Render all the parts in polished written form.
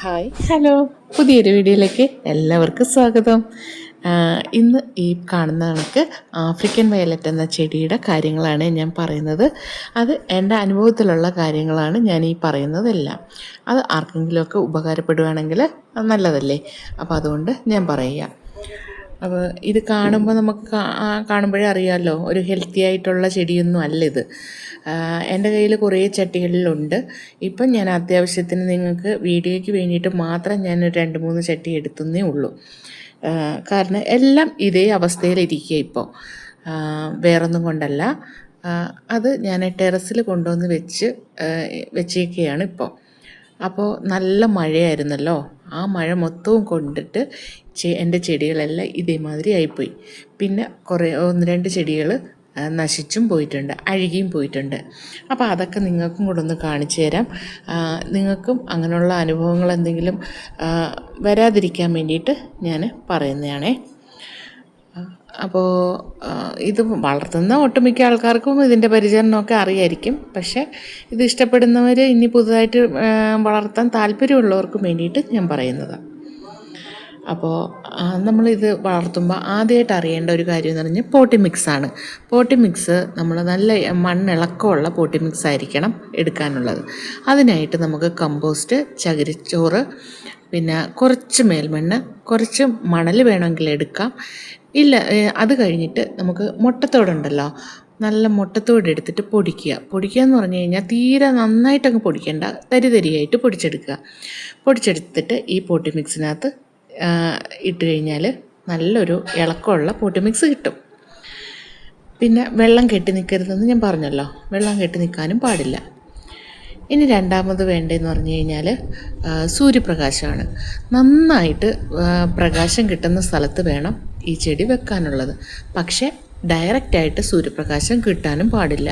Hi hello, പുതിയൊരു വീഡിയോയിലേക്ക് എല്ലാവർക്കും സ്വാഗതം. ഇന്ന് ഈ കാണുന്ന കണക്ക് ആഫ്രിക്കൻ വയലറ്റ് എന്ന ചെടിയുടെ കാര്യങ്ങളാണ് ഞാൻ പറയുന്നത്. അത് എൻ്റെ അനുഭവത്തിലുള്ള കാര്യങ്ങളാണ് ഞാൻ ഈ പറയുന്നതെല്ലാം. അത് ആർക്കെങ്കിലുമൊക്കെ ഉപകാരപ്പെടുകയാണെങ്കിൽ നല്ലതല്ലേ. അപ്പോൾ അതുകൊണ്ട് ഞാൻ പറയുക. അപ്പോൾ ഇത് കാണുമ്പോൾ നമുക്ക് കാണുമ്പോഴേ അറിയാമല്ലോ, ഒരു ഹെൽത്തി ആയിട്ടുള്ള ചെടിയൊന്നും അല്ല ഇത്. എൻ്റെ കയ്യിൽ കുറേ ചട്ടികളിലുണ്ട്. ഇപ്പം ഞാൻ അത്യാവശ്യത്തിന് നിങ്ങൾക്ക് വീഡിയോയ്ക്ക് വേണ്ടിയിട്ട് മാത്രം ഞാൻ 2-3 ചട്ടി എടുത്തേ ഉള്ളൂ. കാരണം എല്ലാം ഇതേ അവസ്ഥയിലിരിക്കുക ഇപ്പോൾ. വേറൊന്നും കൊണ്ടല്ല. അത് ഞാൻ ടെറസിൽ കൊണ്ടുവന്ന് വെച്ചേക്കുകയാണ് ഇപ്പോൾ. അപ്പോൾ നല്ല മഴയായിരുന്നല്ലോ. ആ മഴ മൊത്തവും കൊണ്ടിട്ട് എൻ്റെ ചെടികളെല്ലാം ഇതേമാതിരി ആയിപ്പോയി. പിന്നെ 1-2 ചെടികൾ നശിച്ചും പോയിട്ടുണ്ട്, അഴുകിയും പോയിട്ടുണ്ട്. അപ്പോൾ അതൊക്കെ നിങ്ങൾക്കും കൂടെ ഒന്ന് കാണിച്ചു തരാം. നിങ്ങൾക്കും അങ്ങനെയുള്ള അനുഭവങ്ങൾ എന്തെങ്കിലും വരാതിരിക്കാൻ വേണ്ടിയിട്ട് ഞാൻ പറയുന്നതാണേ. അപ്പോൾ ഇത് വളർത്തുന്ന ഒട്ടുമിക്ക ആൾക്കാർക്കും ഇതിൻ്റെ പരിചരണമൊക്കെ അറിയായിരിക്കും. പക്ഷേ ഇത് ഇഷ്ടപ്പെടുന്നവർ, ഇനി പുതുതായിട്ട് വളർത്താൻ താല്പര്യമുള്ളവർക്കും വേണ്ടിയിട്ട് ഞാൻ പറയുന്നതാണ്. അപ്പോൾ നമ്മളിത് വളർത്തുമ്പോൾ ആദ്യമായിട്ട് അറിയേണ്ട ഒരു കാര്യം എന്ന് പറഞ്ഞാൽ പോട്ടി മിക്സാണ്. പോട്ടി മിക്സ് നമ്മൾ നല്ല മണ്ണിളക്കമുള്ള പോട്ടി മിക്സ് ആയിരിക്കണം എടുക്കാനുള്ളത്. അതിനായിട്ട് നമുക്ക് കമ്പോസ്റ്റ്, ചകിരിച്ചോറ്, പിന്നെ കുറച്ച് മേൽമണ്ണ്, കുറച്ച് മണൽ വേണമെങ്കിൽ എടുക്കാം. ഇല്ല, അത് കഴിഞ്ഞിട്ട് നമുക്ക് മുട്ടത്തോടുണ്ടല്ലോ, നല്ല മുട്ടത്തോട് എടുത്തിട്ട് പൊടിക്കുക എന്ന് പറഞ്ഞു കഴിഞ്ഞാൽ തീരെ നന്നായിട്ടങ്ങ് പൊടിക്കേണ്ട, തരിയായിട്ട് പൊടിച്ചെടുത്തിട്ട് ഈ പോട്ടി മിക്സിനകത്ത് ഇട്ട് കഴിഞ്ഞാൽ നല്ലൊരു ഇളക്കമുള്ള പോട്ടി മിക്സ് കിട്ടും. പിന്നെ വെള്ളം കെട്ടി നിൽക്കരുതെന്ന് ഞാൻ പറഞ്ഞല്ലോ, വെള്ളം കെട്ടി നിൽക്കാനും പാടില്ല. ഇനി രണ്ടാമത് വേണ്ടതെന്ന് പറഞ്ഞു കഴിഞ്ഞാൽ സൂര്യപ്രകാശമാണ്. നന്നായിട്ട് പ്രകാശം കിട്ടുന്ന സ്ഥലത്ത് വേണം ഈ ചെടി വെക്കാനുള്ളത്. പക്ഷേ ഡയറക്റ്റായിട്ട് സൂര്യപ്രകാശം കിട്ടാനും പാടില്ല.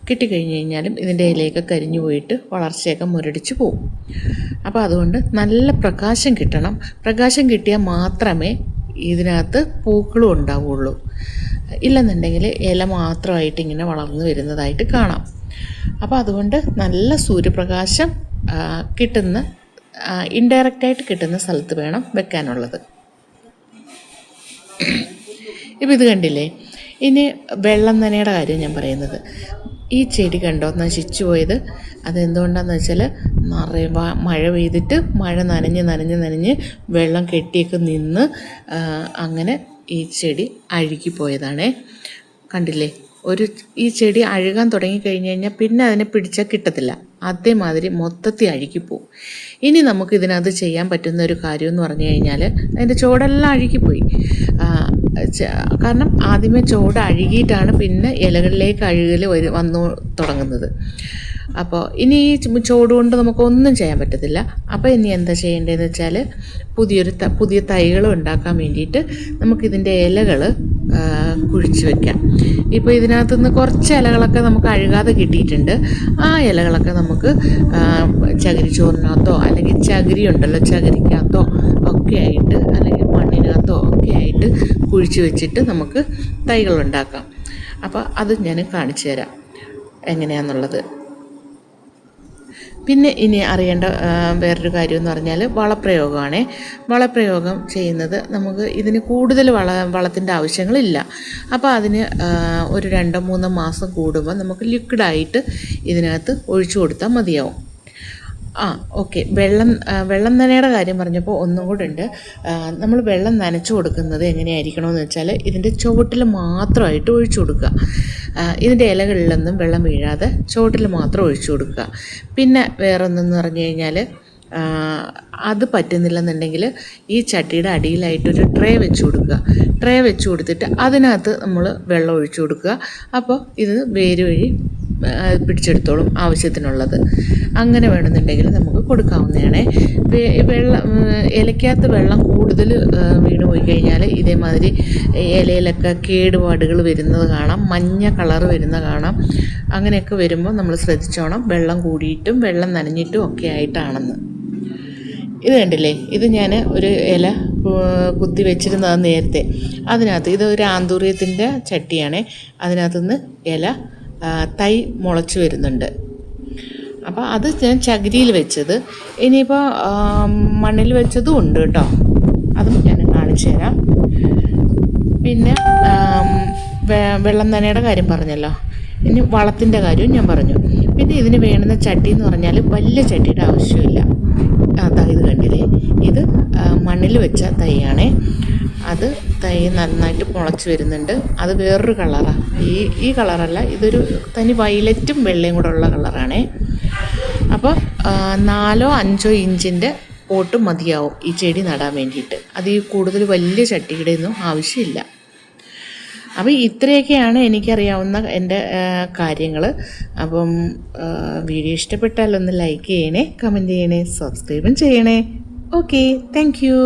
കിട്ടിക്കഴിഞ്ഞ് കഴിഞ്ഞാലും ഇതിൻ്റെ ഇലയൊക്കെ കരിഞ്ഞു പോയിട്ട് വളർച്ചയൊക്കെ മുരടിച്ച് പോകും. അപ്പോൾ അതുകൊണ്ട് നല്ല പ്രകാശം കിട്ടണം. പ്രകാശം കിട്ടിയാൽ മാത്രമേ ഇതിനകത്ത് പൂക്കളും ഉണ്ടാവുള്ളൂ. ഇല്ലെന്നുണ്ടെങ്കിൽ ഇല മാത്രമായിട്ട് ഇങ്ങനെ വളർന്നു വരുന്നതായിട്ട് കാണാം. അപ്പോൾ അതുകൊണ്ട് നല്ല സൂര്യപ്രകാശം കിട്ടുന്ന, ഇൻഡയറക്റ്റായിട്ട് കിട്ടുന്ന സ്ഥലത്ത് വേണം വെക്കാനുള്ളത്. ഇപ്പോൾ ഇത് കണ്ടില്ലേ. ഇനി വെള്ളം നനയുടെ കാര്യം ഞാൻ പറയുന്നത്. ഈ ചെടി കണ്ടോ നശിച്ചു പോയത്? അതെന്തുകൊണ്ടാണെന്ന് വെച്ചാൽ നിറയെ മഴ പെയ്തിട്ട് മഴ നനഞ്ഞ് വെള്ളം കെട്ടിയൊക്കെ നിന്ന് അങ്ങനെ ഈ ചെടി അഴുകിപ്പോയതാണേ. കണ്ടില്ലേ, ഈ ചെടി അഴുകാൻ തുടങ്ങിക്കഴിഞ്ഞ് കഴിഞ്ഞാൽ പിന്നെ അതിനെ പിടിച്ചാൽ കിട്ടത്തില്ല. അതേമാതിരി മൊത്തത്തിൽ അഴുകിപ്പോവും. ഇനി നമുക്ക് ഇതിനകത്ത് ചെയ്യാൻ പറ്റുന്ന ഒരു കാര്യം എന്ന് പറഞ്ഞു കഴിഞ്ഞാൽ, അതിൻ്റെ ചോടെല്ലാം അഴുകിപ്പോയി. കാരണം ആദ്യമേ ചോട് അഴുകിയിട്ടാണ് പിന്നെ ഇലകളിലേക്ക് അഴുകൽ വന്നു തുടങ്ങുന്നത്. അപ്പോൾ ഇനി ഈ ചോട് കൊണ്ട് നമുക്കൊന്നും ചെയ്യാൻ പറ്റത്തില്ല. അപ്പോൾ ഇനി എന്താ ചെയ്യേണ്ടതെന്ന് വെച്ചാൽ, പുതിയ തൈകൾ ഉണ്ടാക്കാൻ വേണ്ടിയിട്ട് നമുക്കിതിൻ്റെ ഇലകൾ കുഴിച്ച് വയ്ക്കാം. ഇപ്പോൾ ഇതിനകത്തുനിന്ന് കുറച്ച് ഇലകളൊക്കെ നമുക്ക് അഴുകാതെ കിട്ടിയിട്ടുണ്ട്. ആ ഇലകളൊക്കെ നമുക്ക് ചകിരിച്ചോറിനകത്തോ അല്ലെങ്കിൽ ചകിരി ഉണ്ടല്ലോ, ചകിരിക്കകത്തോ ഒക്കെ ആയിട്ട്, അല്ലെങ്കിൽ മണ്ണിനകത്തോ ഒക്കെ ആയിട്ട് കുഴിച്ച് വെച്ചിട്ട് നമുക്ക് തൈകളുണ്ടാക്കാം. അപ്പോൾ അത് ഞാൻ കാണിച്ചു തരാം എങ്ങനെയാണെന്നുള്ളത്. പിന്നെ ഇനി അറിയേണ്ട വേറൊരു കാര്യം എന്ന് പറഞ്ഞാൽ വളപ്രയോഗമാണ്. വളപ്രയോഗം ചെയ്യുന്നത് നമുക്ക് ഇതിന് കൂടുതൽ വളത്തിൻ്റെ ആവശ്യങ്ങളില്ല. അപ്പോൾ അതിന് ഒരു 2-3 മാസം കൂടുമ്പോൾ നമുക്ക് ലിക്വിഡായിട്ട് ഇതിനകത്ത് ഒഴിച്ചു കൊടുത്താൽ മതിയാവും. ഓക്കെ. വെള്ളം നനയുടെ കാര്യം പറഞ്ഞപ്പോൾ ഒന്നും കൂടെ ഉണ്ട്. നമ്മൾ വെള്ളം നനച്ചു കൊടുക്കുന്നത് എങ്ങനെയായിരിക്കണമെന്ന് വെച്ചാൽ, ഇതിൻ്റെ ചുവട്ടിൽ മാത്രമായിട്ട് ഒഴിച്ചു കൊടുക്കുക. ഇതിൻ്റെ ഇലകളിലൊന്നും വെള്ളം വീഴാതെ ചുവട്ടിൽ മാത്രം ഒഴിച്ചു കൊടുക്കുക. പിന്നെ വേറൊന്നെന്ന് പറഞ്ഞു കഴിഞ്ഞാൽ, അത് പറ്റുന്നില്ലെന്നുണ്ടെങ്കിൽ ഈ ചട്ടിയുടെ അടിയിലായിട്ടൊരു ട്രേ വെച്ച് കൊടുത്തിട്ട് അതിനകത്ത് നമ്മൾ വെള്ളം ഒഴിച്ചു കൊടുക്കുക. അപ്പോൾ ഇത് വേര് വഴി പിടിച്ചെടുത്തോളും ആവശ്യത്തിനുള്ളത്. അങ്ങനെ വേണമെന്നുണ്ടെങ്കിൽ നമുക്ക് കൊടുക്കാവുന്നതാണ്. ഇലയ്ക്കകത്ത് വെള്ളം കൂടുതൽ വീണ് പോയി കഴിഞ്ഞാൽ ഇതേമാതിരി ഇലയിലൊക്കെ കേടുപാടുകൾ വരുന്നത് കാണാം, മഞ്ഞ കളർ വരുന്ന കാണാം. അങ്ങനെയൊക്കെ വരുമ്പോൾ നമ്മൾ ശ്രദ്ധിച്ചോണം, വെള്ളം കൂടിയിട്ടും വെള്ളം നനഞ്ഞിട്ടും ഒക്കെ ആയിട്ടാണെന്ന്. ഇത് കണ്ടില്ലേ, ഇത് ഞാൻ ഒരു ഇല കുത്തി വെച്ചിരുന്നതാണ് നേരത്തെ. അതിനകത്ത് ഇതൊരു ആന്തൂറിയത്തിൻ്റെ ചട്ടിയാണ്. അതിനകത്തുനിന്ന് ഇല തൈ മുളച്ച് വരുന്നുണ്ട്. അപ്പോൾ അത് ഞാൻ ചകിരിയിൽ വെച്ചത്. ഇനിയിപ്പോൾ മണ്ണിൽ വെച്ചതും ഉണ്ട് കേട്ടോ, അതും ഞാൻ കാണിച്ചു തരാം. പിന്നെ വെള്ളം നനയുടെ കാര്യം പറഞ്ഞല്ലോ, ഇനി വളത്തിൻ്റെ കാര്യവും ഞാൻ പറഞ്ഞു. പിന്നെ ഇതിന് വേണ്ടുന്ന ചട്ടി എന്ന് പറഞ്ഞാൽ വലിയ ചട്ടിയുടെ ആവശ്യമില്ല. അതായത് കണ്ടില്ലേ, ഇത് മണ്ണിൽ വെച്ച തൈയാണേ. അത് തൈ നന്നായിട്ട് മുളച്ച് വരുന്നുണ്ട്. അത് വേറൊരു കളറാണ്, ഈ കളറല്ല, ഇതൊരു തനി വയലറ്റും വെള്ളയും കൂടെ ഉള്ള കളറാണേ. അപ്പോൾ 4-5 ഇഞ്ചിൻ്റെ പോട്ട് മതിയാവും ഈ ചെടി നടാൻ വേണ്ടിയിട്ട്. അത് ഈ കൂടുതൽ വലിയ ചട്ടിയുടെ ഒന്നും ആവശ്യമില്ല. അപ്പോൾ ഇത്രയൊക്കെയാണ് എനിക്കറിയാവുന്ന എൻ്റെ കാര്യങ്ങൾ. അപ്പം വീഡിയോ ഇഷ്ടപ്പെട്ടാൽ ഒന്ന് ലൈക്ക് ചെയ്യണേ, കമൻറ്റ് ചെയ്യണേ, സബ്സ്ക്രൈബും ചെയ്യണേ. Okay, thank you.